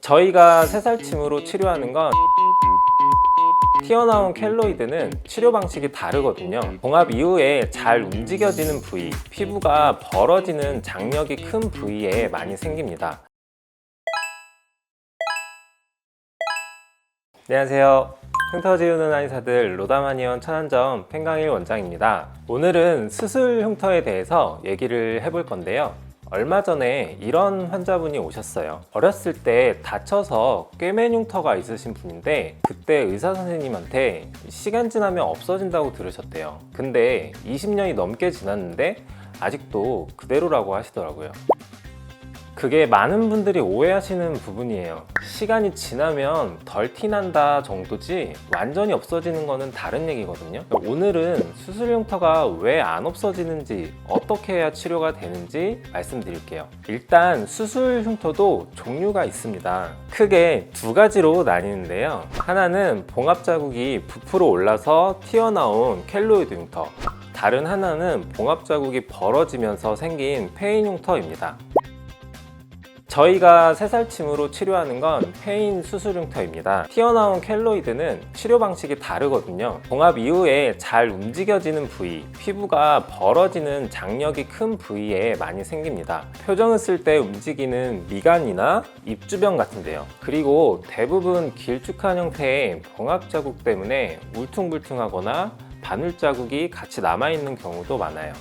저희가 새살침으로 치료하는 건 튀어나온 켈로이드는 치료 방식이 다르거든요. 봉합 이후에 잘 움직여지는 부위, 피부가 벌어지는 장력이 큰 부위에 많이 생깁니다. 안녕하세요. 흉터 지우는 한의사들 로담한의원 천안점 팽강일 원장입니다. 오늘은 수술 흉터에 대해서 얘기를 해볼 건데요. 얼마 전에 이런 환자분이 오셨어요. 어렸을 때 다쳐서 꿰맨 흉터가 있으신 분인데 그때 의사 선생님한테 시간 지나면 없어진다고 들으셨대요. 근데 20년이 넘게 지났는데 아직도 그대로라고 하시더라고요. 그게 많은 분들이 오해하시는 부분이에요. 시간이 지나면 덜 티난다 정도지 완전히 없어지는 거는 다른 얘기거든요. 오늘은 수술 흉터가 왜 안 없어지는지, 어떻게 해야 치료가 되는지 말씀드릴게요. 일단 수술 흉터도 종류가 있습니다. 크게 두 가지로 나뉘는데요. 하나는 봉합 자국이 부풀어 올라서 튀어나온 켈로이드 흉터, 다른 하나는 봉합 자국이 벌어지면서 생긴 페인 흉터입니다. 저희가 새살침으로 치료하는 건 페인 수술 흉터입니다. 튀어나온 켈로이드는 치료 방식이 다르거든요. 봉합 이후에 잘 움직여지는 부위, 피부가 벌어지는 장력이 큰 부위에 많이 생깁니다. 표정을 쓸 때 움직이는 미간이나 입 주변 같은데요. 그리고 대부분 길쭉한 형태의 봉합 자국 때문에 울퉁불퉁하거나 바늘 자국이 같이 남아있는 경우도 많아요.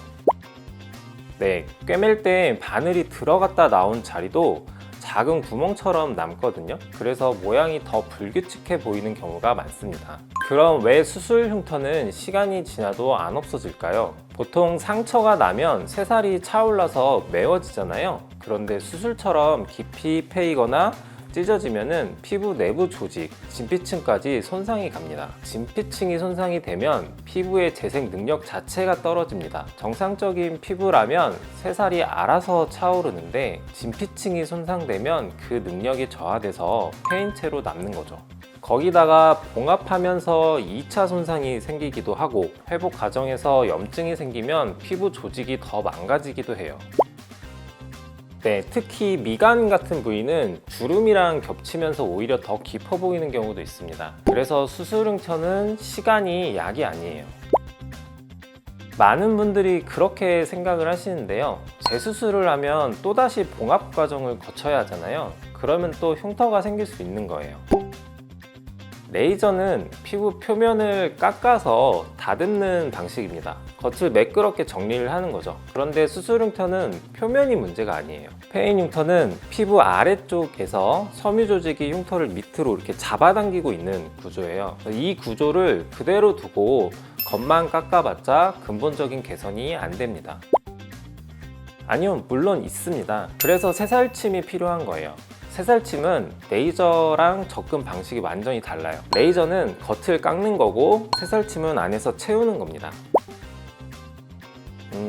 꿰맬 때 바늘이 들어갔다 나온 자리도 작은 구멍처럼 남거든요. 그래서 모양이 더 불규칙해 보이는 경우가 많습니다. 그럼 왜 수술 흉터는 시간이 지나도 안 없어질까요? 보통 상처가 나면 새살이 차올라서 메워지잖아요. 그런데 수술처럼 깊이 패이거나 찢어지면은 피부 내부 조직, 진피층까지 손상이 갑니다. 진피층이 손상이 되면 피부의 재생 능력 자체가 떨어집니다. 정상적인 피부라면 새살이 알아서 차오르는데 진피층이 손상되면 그 능력이 저하돼서 패인체로 남는 거죠. 거기다가 봉합하면서 2차 손상이 생기기도 하고 회복 과정에서 염증이 생기면 피부 조직이 더 망가지기도 해요. 특히 미간 같은 부위는 주름이랑 겹치면서 오히려 더 깊어 보이는 경우도 있습니다. 그래서 수술 흉터는 시간이 약이 아니에요. 많은 분들이 그렇게 생각을 하시는데요. 재수술을 하면 또다시 봉합 과정을 거쳐야 하잖아요. 그러면 또 흉터가 생길 수 있는 거예요. 레이저는 피부 표면을 깎아서 다듬는 방식입니다. 겉을 매끄럽게 정리를 하는 거죠. 그런데 수술 흉터는 표면이 문제가 아니에요. 페인 흉터는 피부 아래쪽에서 섬유 조직이 흉터를 밑으로 이렇게 잡아당기고 있는 구조예요. 이 구조를 그대로 두고 겉만 깎아봤자 근본적인 개선이 안 됩니다. 아니요, 물론 있습니다. 그래서 새살침이 필요한 거예요. 새살침은 레이저랑 접근 방식이 완전히 달라요. 레이저는 겉을 깎는 거고 새살침은 안에서 채우는 겁니다.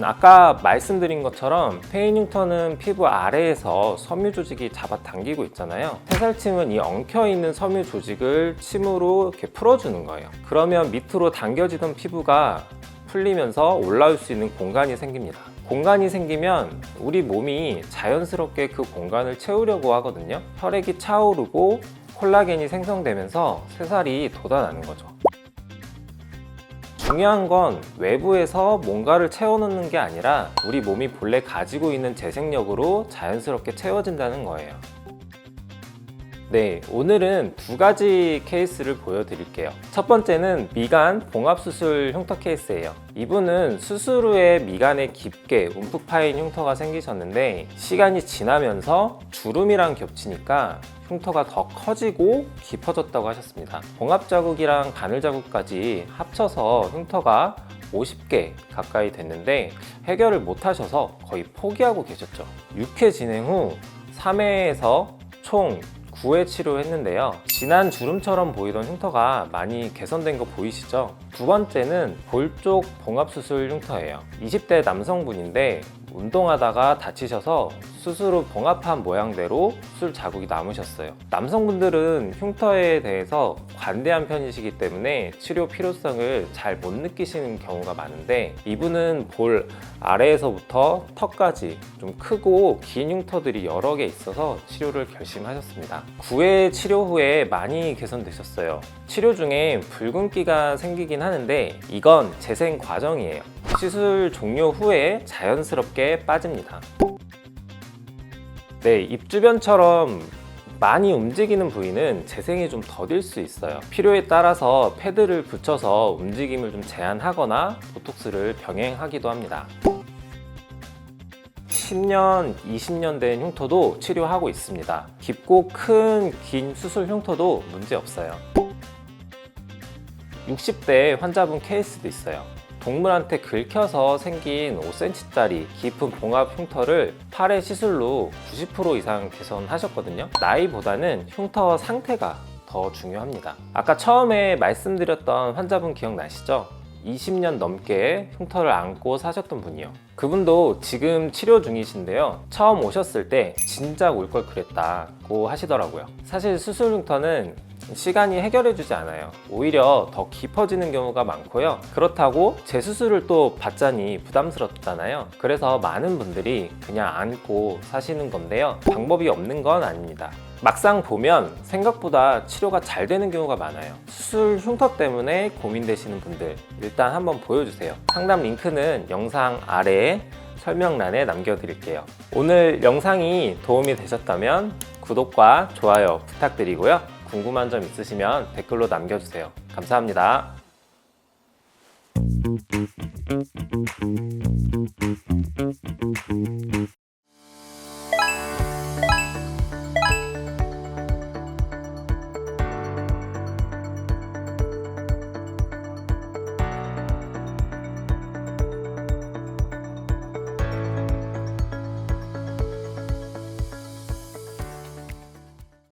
아까 말씀드린 것처럼 페인 흉터는 피부 아래에서 섬유 조직이 잡아당기고 있잖아요. 새살침은 이 엉켜있는 섬유 조직을 침으로 이렇게 풀어주는 거예요. 그러면 밑으로 당겨지던 피부가 풀리면서 올라올 수 있는 공간이 생깁니다. 공간이 생기면 우리 몸이 자연스럽게 그 공간을 채우려고 하거든요. 혈액이 차오르고 콜라겐이 생성되면서 새살이 돋아나는 거죠. 중요한 건 외부에서 뭔가를 채워넣는 게 아니라 우리 몸이 본래 가지고 있는 재생력으로 자연스럽게 채워진다는 거예요. 오늘은 두 가지 케이스를 보여드릴게요. 첫 번째는 미간 봉합수술 흉터 케이스예요. 이분은 수술 후에 미간에 깊게 움푹 파인 흉터가 생기셨는데 시간이 지나면서 주름이랑 겹치니까 흉터가 더 커지고 깊어졌다고 하셨습니다. 봉합 자국이랑 바늘 자국까지 합쳐서 흉터가 50개 가까이 됐는데 해결을 못 하셔서 거의 포기하고 계셨죠. 6회 진행 후 3회에서 총 9회 치료했는데요. 진한 주름처럼 보이던 흉터가 많이 개선된 거 보이시죠? 두 번째는 볼 쪽 봉합수술 흉터예요. 20대 남성분인데 운동하다가 다치셔서 수술 후 봉합한 모양대로 수술 자국이 남으셨어요. 남성분들은 흉터에 대해서 관대한 편이시기 때문에 치료 필요성을 잘 못 느끼시는 경우가 많은데, 이분은 볼 아래에서부터 턱까지 좀 크고 긴 흉터들이 여러 개 있어서 치료를 결심하셨습니다. 9회 치료 후에 많이 개선되셨어요. 치료 중에 붉은기가 생기긴 하는데 이건 재생 과정이에요. 시술 종료 후에 자연스럽게 빠집니다. 네, 입 주변처럼 많이 움직이는 부위는 재생이 좀 더딜 수 있어요. 필요에 따라서 패드를 붙여서 움직임을 좀 제한하거나 보톡스를 병행하기도 합니다. 10년, 20년 된 흉터도 치료하고 있습니다. 깊고 큰 긴 수술 흉터도 문제 없어요. 60대 환자분 케이스도 있어요. 동물한테 긁혀서 생긴 5cm짜리 깊은 봉합 흉터를 8회 시술로 90% 이상 개선하셨거든요. 나이보다는 흉터 상태가 더 중요합니다. 아까 처음에 말씀드렸던 환자분 기억나시죠? 20년 넘게 흉터를 안고 사셨던 분이요. 그분도 지금 치료 중이신데요. 처음 오셨을 때 진작 올 걸 그랬다고 하시더라고요. 사실 수술 흉터는 시간이 해결해주지 않아요. 오히려 더 깊어지는 경우가 많고요. 그렇다고 재수술을 또 받자니 부담스럽잖아요. 그래서 많은 분들이 그냥 안고 사시는 건데요. 방법이 없는 건 아닙니다. 막상 보면 생각보다 치료가 잘 되는 경우가 많아요. 수술 흉터 때문에 고민되시는 분들 일단 한번 보여주세요. 상담 링크는 영상 아래에 설명란에 남겨드릴게요. 오늘 영상이 도움이 되셨다면 구독과 좋아요 부탁드리고요. 궁금한 점 있으시면 댓글로 남겨주세요. 감사합니다.